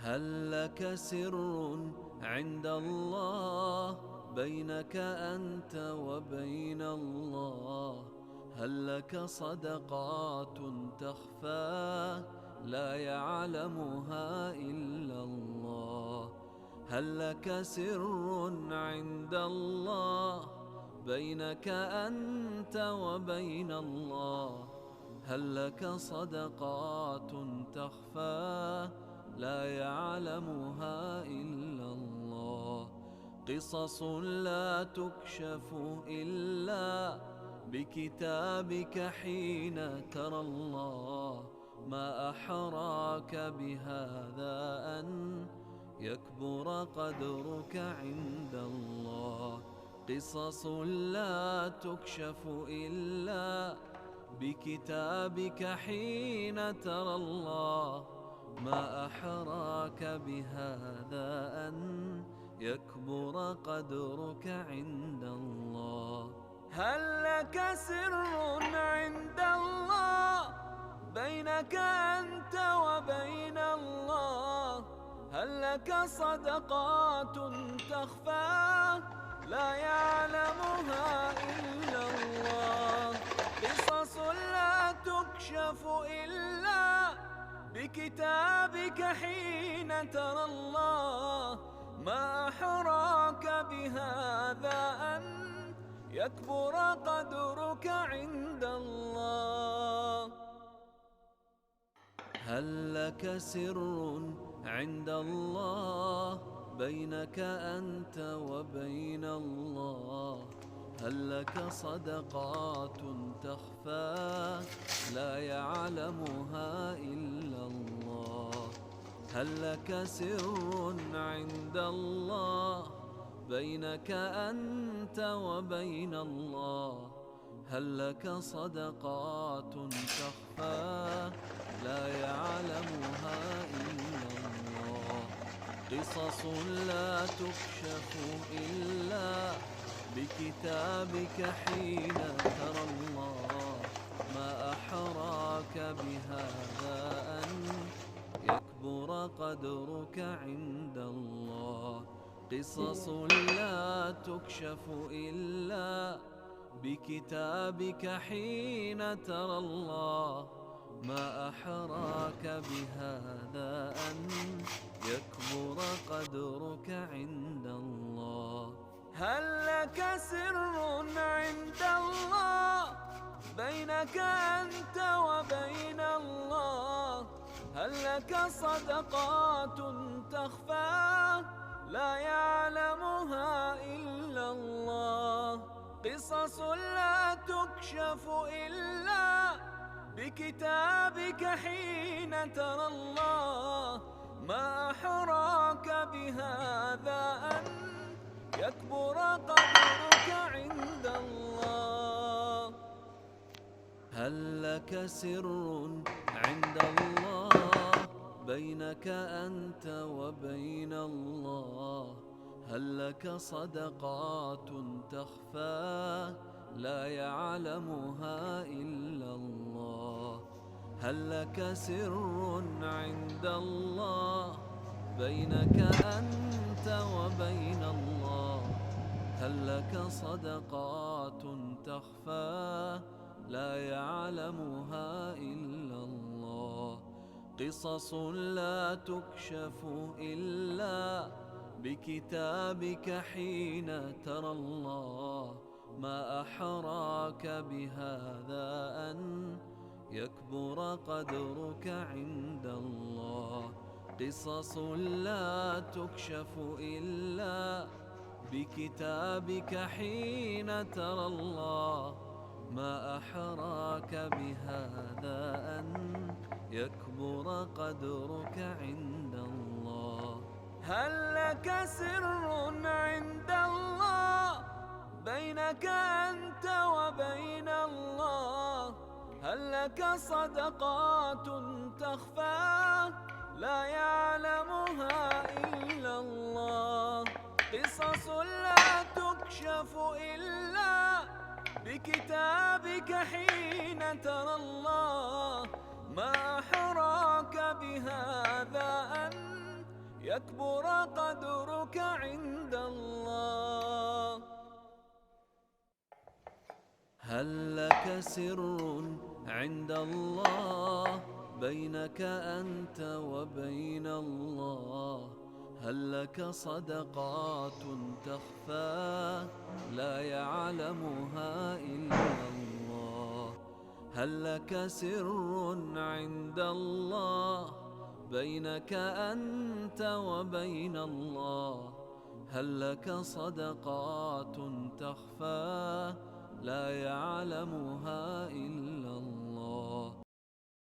هل لك سر عند الله بينك أنت وبين الله؟ هل لك صدقات تخفى لا يعلمها إلا الله؟ هل لك سر عند الله بينك أنت وبين الله؟ هل لك صدقات تخفى لا يعلمها إلا الله؟ قصص لا تكشف إلا بكتابك حين ترى الله. ما أحراك بهذا أن يكبر قدرك عند الله. قصص لا تكشف إلا بكتابك حين ترى الله. ما أحراك بهذا أن يكبر قدرك عند الله. هل لك سر عند الله بينك أنت وبين الله؟ هل لك صدقات تخفى لا يعلمها إلا الله؟ قصص لا تكشف إلا بكتابك حين ترى الله. ما أحراك بهذا أن يكبر قدرك عند الله. هل لك سر عند الله بينك أنت وبين الله؟ هل لك صدقات تخفى لا يعلمها إلا الله؟ هل لك سر عند الله بينك أنت وبين الله؟ هل لك صدقات تخفى لا يعلمها إلا الله؟ قصص لا تكشف إلا بكتابك حين ترى الله. ما أحراك بهذا أن يكبر قدرك عند الله. قصص لا تكشف إلا بكتابك حين ترى الله. ما أحراك بهذا أن يكبر قدرك عند الله. هل لك سر عند الله بينك أنت وبين الله؟ هل لك صدقات تخفى لا يعلمها إلا الله؟ قصص لا تكشف إلا بكتابك حين ترى الله. ما أحراك بهذا أن يكبر قدرك عند الله. هل لك سر عند الله بينك أنت وبين الله؟ هل لك صدقات تخفى لا يعلمها إلا الله؟ هل لك سر عند الله بينك أنت وبين الله؟ هل لك صدقات تخفى لا يعلمها إلا الله؟ قصص لا تكشف إلا بكتابك حين ترى الله. ما أحراك بهذا أن يكبر قدرك عند الله. قصص لا تكشف إلا بكتابك حين ترى الله. ما أحراك بهذا أن يكبر قدرك عند الله. هل لك سر عند الله بينك أنت وبين الله؟ هل لك صدقات تخفى لا يعلمها إلا الله؟ قصص لا تكشف إلا بكتابك حين ترى الله. ما أحراك بهذا أن يكبر قدرك عند الله. هل لك سر عند الله بينك أنت وبين الله؟ هل لك صدقات تخفى لا يعلمها إلا الله؟ هل لك سر عند الله بينك أنت وبين الله؟ هل لك صدقات تخفى لا يعلمها إلا الله؟